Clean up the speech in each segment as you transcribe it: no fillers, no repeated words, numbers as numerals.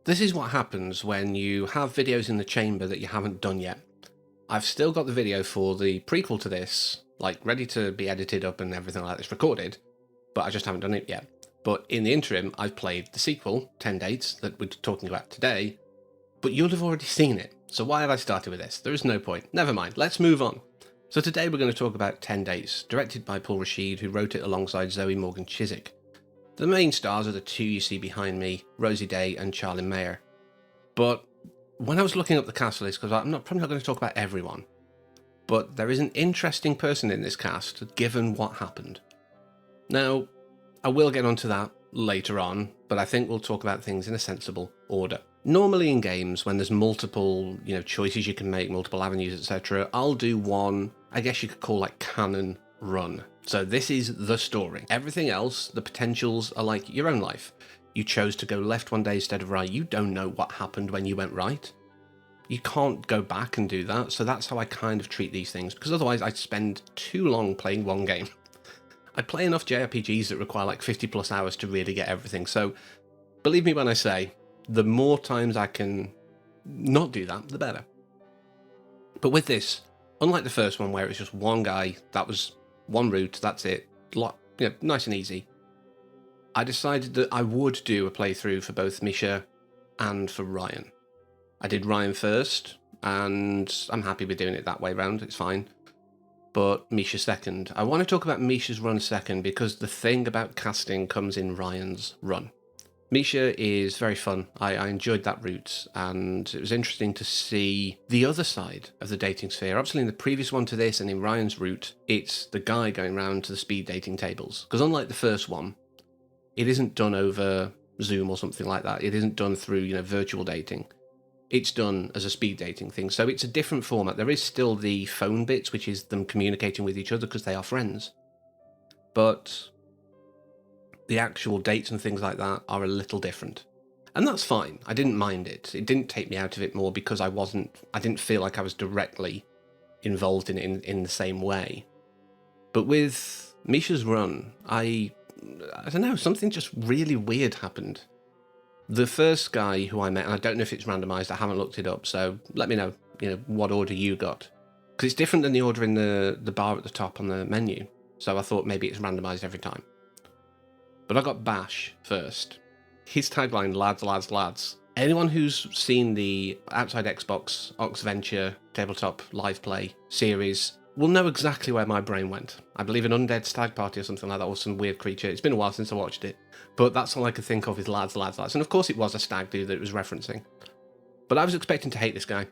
This is what happens when you have videos in the chamber that you haven't done yet. I've still got the video for the prequel to this, like ready to be edited up and everything like this recorded, but I just haven't done it yet. But in the interim, I've played the sequel, 10 Dates, that we're talking about today, but you'll have already seen it. So why have I started with this? There is no point. Never mind, let's move on. So today we're going to talk about 10 Dates, directed by Paul Rashid, who wrote it alongside Zoe Morgan-Chiswick. The main stars are the two you see behind me, Rosie Day and Charlie Mayer. But when I was looking up the cast list, because I'm probably not going to talk about everyone, but there is an interesting person in this cast, given what happened. Now, I will get onto that later on, but I think we'll talk about things in a sensible order. Normally in games, when there's multiple, choices you can make, multiple avenues, etc., I'll do one, I guess you could call like canon run. So this is the story. Everything else, the potentials are like your own life. You chose to go left one day instead of right. You don't know what happened when you went right. You can't go back and do that. So that's how I kind of treat these things, because otherwise I'd spend too long playing one game. I play enough JRPGs that require like 50 plus hours to really get everything. So believe me when I say, the more times I can not do that, the better. But with this, unlike the first one where it was just one guy, that was one route, that's it, nice and easy, I decided that I would do a playthrough for both Misha and for Ryan. I did Ryan first, and I'm happy with doing it that way round, it's fine. But Misha second. I want to talk about Misha's run second, because the thing about casting comes in Ryan's run. Misha is very fun. I enjoyed that route, and it was interesting to see the other side of the dating sphere. Obviously in the previous one to this and in Ryan's route, it's the guy going round to the speed dating tables. Because unlike the first one, it isn't done over Zoom or something like that. It isn't done through, virtual dating. It's done as a speed dating thing. So it's a different format. There is still the phone bits, which is them communicating with each other because they are friends. But the actual dates and things like that are a little different. And that's fine. I didn't mind it. It didn't take me out of it more because I didn't feel like I was directly involved in it in the same way. But with Misha's run, I don't know, something just really weird happened. The first guy who I met, and I don't know if it's randomized, I haven't looked it up, so let me know, what order you got. Because it's different than the order in the bar at the top on the menu. So I thought maybe it's randomized every time. But I got Bash first. His tagline, lads, lads, lads. Anyone who's seen the Outside Xbox Oxventure Tabletop Live Play series will know exactly where my brain went. I believe an undead stag party or something like that, or some weird creature. It's been a while since I watched it. But that's all I could think of is lads, lads, lads. And of course it was a stag do that it was referencing. But I was expecting to hate this guy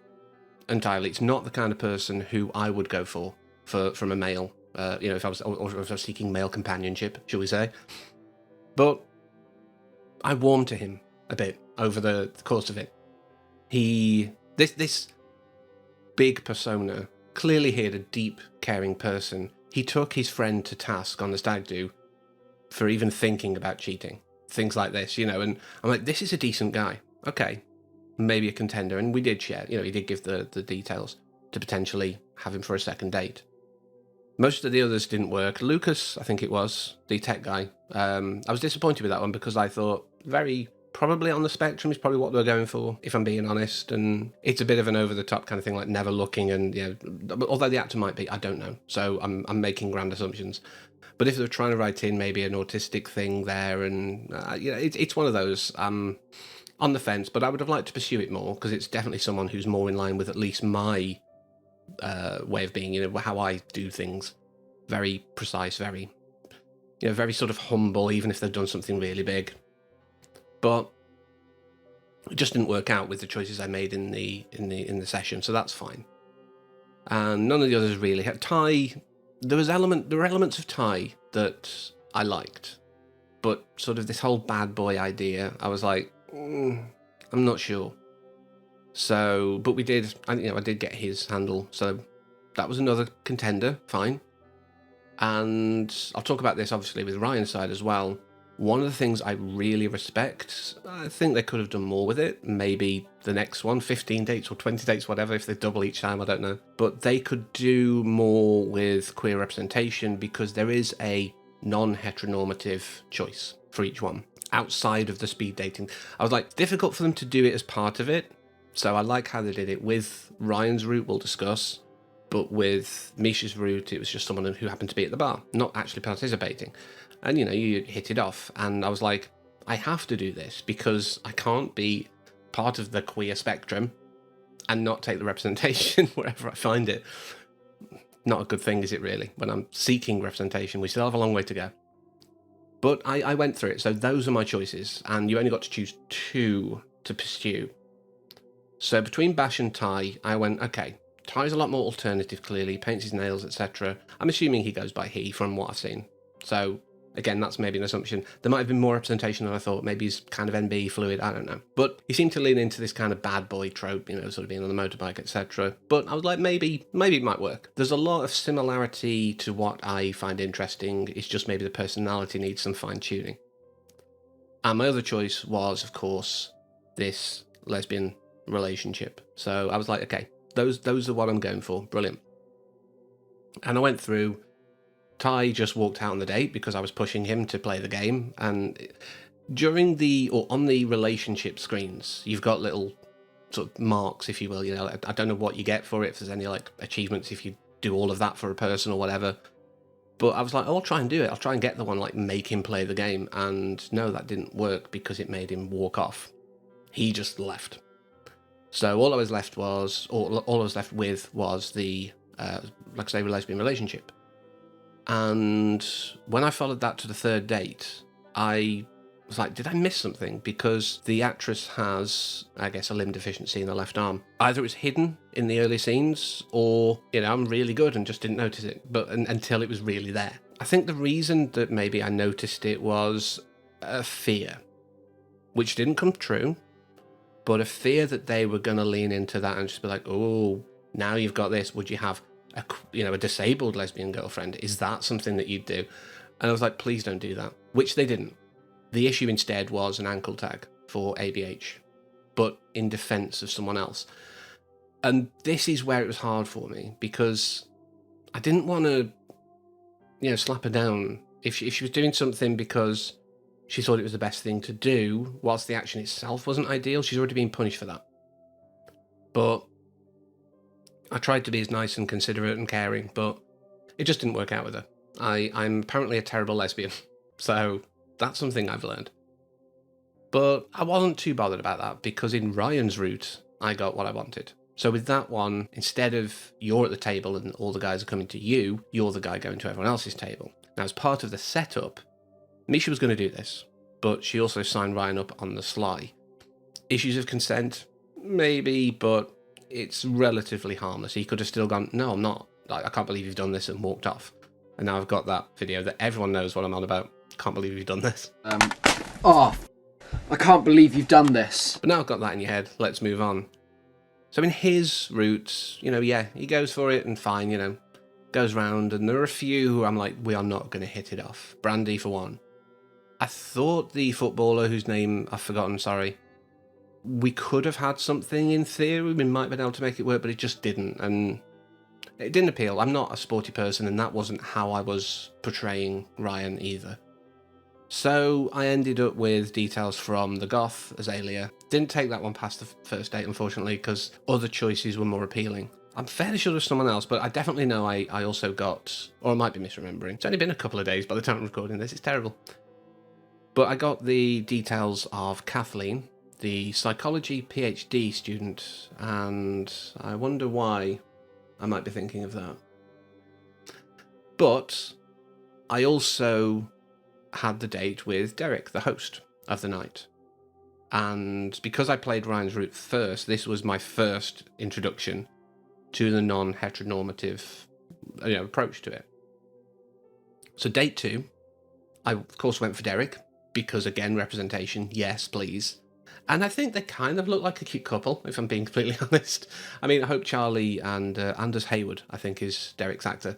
entirely. It's not the kind of person who I would go for from a male, if I was seeking male companionship, shall we say. But I warmed to him a bit over the course of it. This big persona, clearly he had a deep, caring person. He took his friend to task on the stag do for even thinking about cheating. Things like this, and I'm like, this is a decent guy. Okay, maybe a contender. And we did share, he did give the details to potentially have him for a second date. Most of the others didn't work. Lucas, I think it was, the tech guy. I was disappointed with that one because I thought very probably on the spectrum is probably what they're going for, if I'm being honest. And it's a bit of an over-the-top kind of thing, like never looking. And, although the actor might be, I don't know. So I'm making grand assumptions. But if they're trying to write in maybe an autistic thing there, and, it's one of those. On the fence, but I would have liked to pursue it more because it's definitely someone who's more in line with at least my way of being, how I do things. Very precise, very sort of humble, even if they've done something really big. But it just didn't work out with the choices I made in the session, so that's fine. And none of the others really had Ty. There were elements of Ty that I liked, but sort of this whole bad boy idea, I was like, I'm not sure. So, but I did get his handle, so that was another contender, fine. And I'll talk about this obviously with Ryan's side as well. One of the things I really respect, I think they could have done more with it. Maybe the next one, 15 dates or 20 dates, whatever, if they double each time, I don't know. But they could do more with queer representation because there is a non-heteronormative choice for each one, outside of the speed dating. I was like, difficult for them to do it as part of it, so I like how they did it. With Ryan's route, we'll discuss, but with Misha's route, it was just someone who happened to be at the bar, not actually participating. And, you hit it off, and I was like, I have to do this, because I can't be part of the queer spectrum and not take the representation wherever I find it. Not a good thing, is it really? When I'm seeking representation, we still have a long way to go. But I went through it, so those are my choices, and you only got to choose 2 to pursue. So between Bash and Ty, I went, okay, Ty's a lot more alternative, clearly, paints his nails, etc. I'm assuming he goes by he from what I've seen. So, again, that's maybe an assumption. There might have been more representation than I thought. Maybe he's kind of NB fluid, I don't know. But he seemed to lean into this kind of bad boy trope, sort of being on the motorbike, etc. But I was like, maybe it might work. There's a lot of similarity to what I find interesting. It's just maybe the personality needs some fine-tuning. And my other choice was, of course, this lesbian relationship. So I was like, okay, those are what I'm going for. Brilliant. And I went through. Ty just walked out on the date because I was pushing him to play the game, and on the relationship screens, you've got little sort of marks, if you will. I don't know what you get for it, if there's any like achievements if you do all of that for a person or whatever. But I was like, I'll try and do it. I'll try and get the one, like, make him play the game. And no, that didn't work because it made him walk off. He just left. So all I was left with was the, like I say, lesbian relationship. And when I followed that to the 3rd date, I was like, did I miss something? Because the actress has, I guess, a limb deficiency in the left arm. Either it was hidden in the early scenes, or, I'm really good and just didn't notice it, but until it was really there. I think the reason that maybe I noticed it was a fear, which didn't come true, but a fear that they were going to lean into that and just be like, oh, now you've got this, would you have a disabled lesbian girlfriend? Is that something that you'd do? And I was like, please don't do that, which they didn't. The issue instead was an ankle tag for ABH, but in defense of someone else. And this is where it was hard for me, because I didn't want to, slap her down. If she was doing something because she thought it was the best thing to do, whilst the action itself wasn't ideal, she's already been punished for that. But I tried to be as nice and considerate and caring, but it just didn't work out with her. I'm apparently a terrible lesbian, so that's something I've learned. But I wasn't too bothered about that, because in Ryan's route, I got what I wanted. So with that one, instead of you're at the table and all the guys are coming to you, you're the guy going to everyone else's table. Now, as part of the setup, Misha was going to do this, but she also signed Ryan up on the sly. Issues of consent? Maybe, but it's relatively harmless. He could have still gone, no, I'm not. I can't believe you've done this, and walked off. And now I've got that video that everyone knows what I'm on about. Can't believe you've done this. I can't believe you've done this. But now I've got that in your head, let's move on. So in his route, he goes for it and fine, goes round, and there are a few who I'm like, we are not going to hit it off. Brandy, for one. I thought the footballer, whose name I've forgotten, sorry, we could have had something in theory. We might have been able to make it work, but it just didn't, and it didn't appeal. I'm not a sporty person, and that wasn't how I was portraying Ryan either. So I ended up with details from the goth, Azalea. Didn't take that one past the first date, unfortunately, because other choices were more appealing. I'm fairly sure there's someone else, but I definitely know I also got, or I might be misremembering. It's only been a couple of days by the time I'm recording this. It's terrible. But I got the details of Kathleen, the psychology PhD student, and I wonder why I might be thinking of that. But I also had the date with Derek, the host of the night. And because I played Ryan's route first, this was my first introduction to the non-heteronormative approach to it. So date 2, I of course went for Derek, because again, representation, yes, please. And I think they kind of look like a cute couple, if I'm being completely honest. I mean, I hope Charlie and Anders Hayward, I think, is Derek's actor.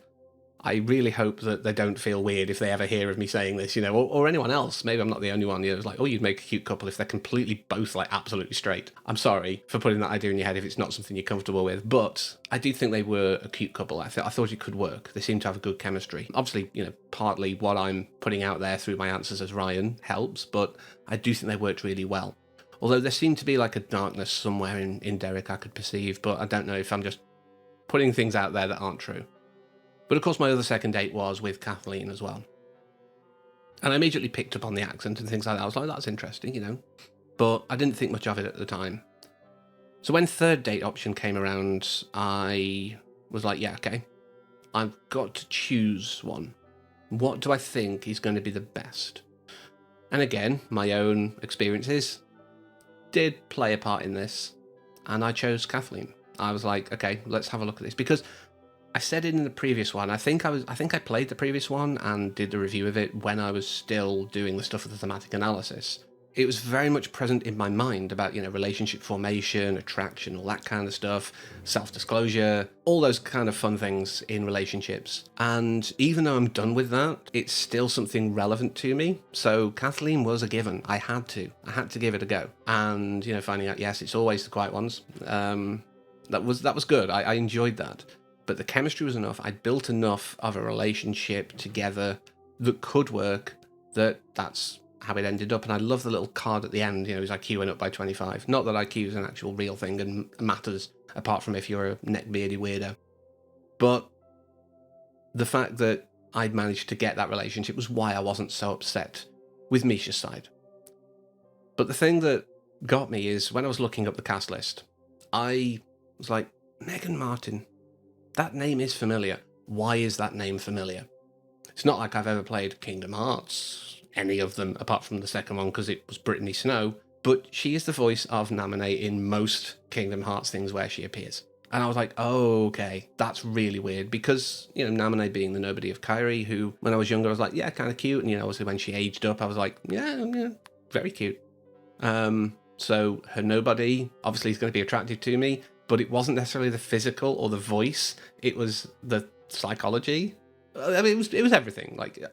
I really hope that they don't feel weird if they ever hear of me saying this, or anyone else. Maybe I'm not the only one. It's like, oh, you'd make a cute couple if they're completely both, like, absolutely straight. I'm sorry for putting that idea in your head if it's not something you're comfortable with, but I do think they were a cute couple. I thought it could work. They seemed to have a good chemistry. Obviously, partly what I'm putting out there through my answers as Ryan helps, but I do think they worked really well. Although there seemed to be like a darkness somewhere in Derek I could perceive, but I don't know if I'm just putting things out there that aren't true. But of course my other second date was with Kathleen as well. And I immediately picked up on the accent and things like that. I was like, that's interesting, you know. But I didn't think much of it at the time. So when third date option came around, I was like, yeah, okay. I've got to choose one. What do I think is going to be the best? And again, my own experiences did play a part in this, and I chose Kathleen. I was like, okay, let's have a look at this, because I said it in the previous one. I think I played the previous one and did the review of it when I was still doing the stuff with the thematic analysis. It was very much present in my mind about, you know, relationship formation, attraction, all that kind of stuff, self-disclosure, all those kind of fun things in relationships. And even though I'm done with that, it's still something relevant to me. So Kathleen was a given. I had to give it a go. And, you know, finding out, yes, it's always the quiet ones. That was good. I enjoyed that. But the chemistry was enough. I'd built enough of a relationship together that could work, that's how it ended up. And I love the little card at the end, you know, his IQ went up by 25. Not that IQ is an actual real thing and matters, apart from if you're a neckbeardy weirdo. But the fact that I'd managed to get that relationship was why I wasn't so upset with Misha's side. But the thing that got me is when I was looking up the cast list, I was like, Megan Martin, that name is familiar. Why is that name familiar? It's not like I've ever played Kingdom Hearts, any of them, apart from the second one, because it was Brittany Snow, but she is the voice of Naminé in most Kingdom Hearts things where she appears. And I was like, oh, okay, that's really weird, because, you know, Naminé being the nobody of Kairi, who, when I was younger, I was like, yeah, kind of cute, and, you know, obviously when she aged up, I was like, yeah, very cute. So her nobody, obviously, is going to be attractive to me, but it wasn't necessarily the physical or the voice, it was the psychology. I mean, it was everything. Like,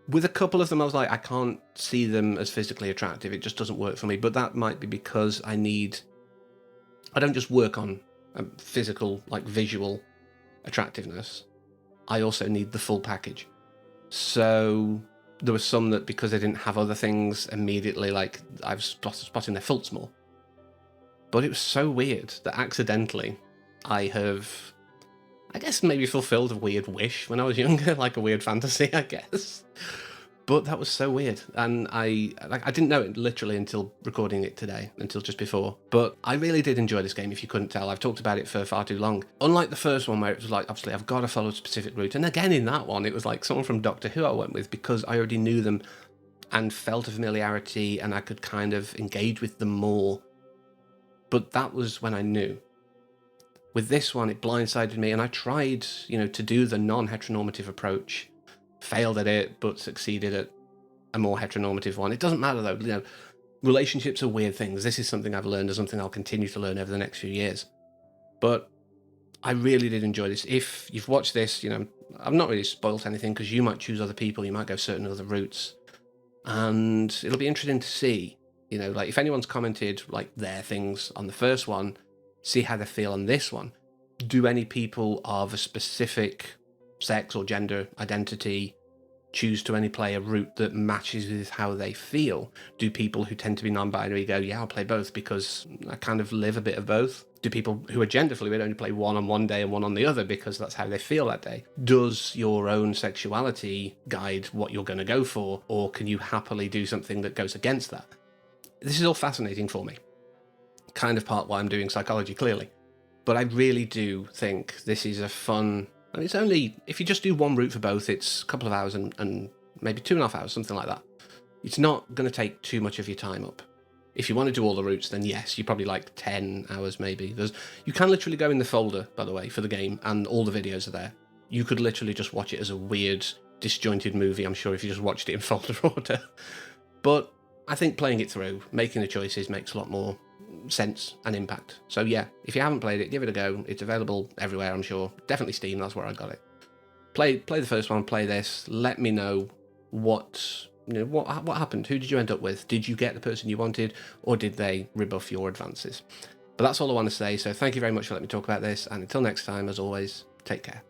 with a couple of them, I was like, I can't see them as physically attractive. It just doesn't work for me. But that might be because I don't just work on physical, like visual attractiveness. I also need the full package. So there were some that, because they didn't have other things immediately, like I was spotting their faults more. But it was so weird that accidentally I have, I guess, maybe fulfilled a weird wish when I was younger, like a weird fantasy, I guess. But that was so weird, and I didn't know it literally until recording it today, until just before. But I really did enjoy this game, if you couldn't tell. I've talked about it for far too long. Unlike the first one, where it was like, obviously, I've got to follow a specific route. And again, in that one, it was like someone from Doctor Who I went with, because I already knew them and felt a familiarity, and I could kind of engage with them more. But that was when I knew. With this one, it blindsided me, and I tried, you know, to do the non-heteronormative approach. Failed at it, but succeeded at a more heteronormative one. It doesn't matter, though. You know, relationships are weird things. This is something I've learned, and something I'll continue to learn over the next few years. But I really did enjoy this. If you've watched this, you know, I've not really spoilt anything, because you might choose other people, you might go certain other routes, and it'll be interesting to see, you know, like if anyone's commented like their things on the first one, see how they feel on this one. Do any people of a specific sex or gender identity choose to only play a route that matches with how they feel? Do people who tend to be non-binary go, yeah, I'll play both because I kind of live a bit of both? Do people who are gender fluid only play one on one day and one on the other because that's how they feel that day? Does your own sexuality guide what you're going to go for, or can you happily do something that goes against that? This is all fascinating for me. Kind of part why I'm doing psychology, clearly. But I really do think this is a fun... And it's only, if you just do one route for both, it's a couple of hours and maybe 2.5 hours, something like that. It's not going to take too much of your time up. If you want to do all the routes, then yes, you're probably like 10 hours maybe. You can literally go in the folder, by the way, for the game, and all the videos are there. You could literally just watch it as a weird, disjointed movie, I'm sure, if you just watched it in folder order. But I think playing it through, making the choices, makes a lot more sense and impact. So yeah, if you haven't played it, give it a go. It's available everywhere, I'm sure. Definitely Steam, that's where I got it. Play the first one, play this. Let me know what happened. Who did you end up with? Did you get the person you wanted, or did they rebuff your advances? But that's all I want to say. So thank you very much for letting me talk about this, and until next time, as always, take care.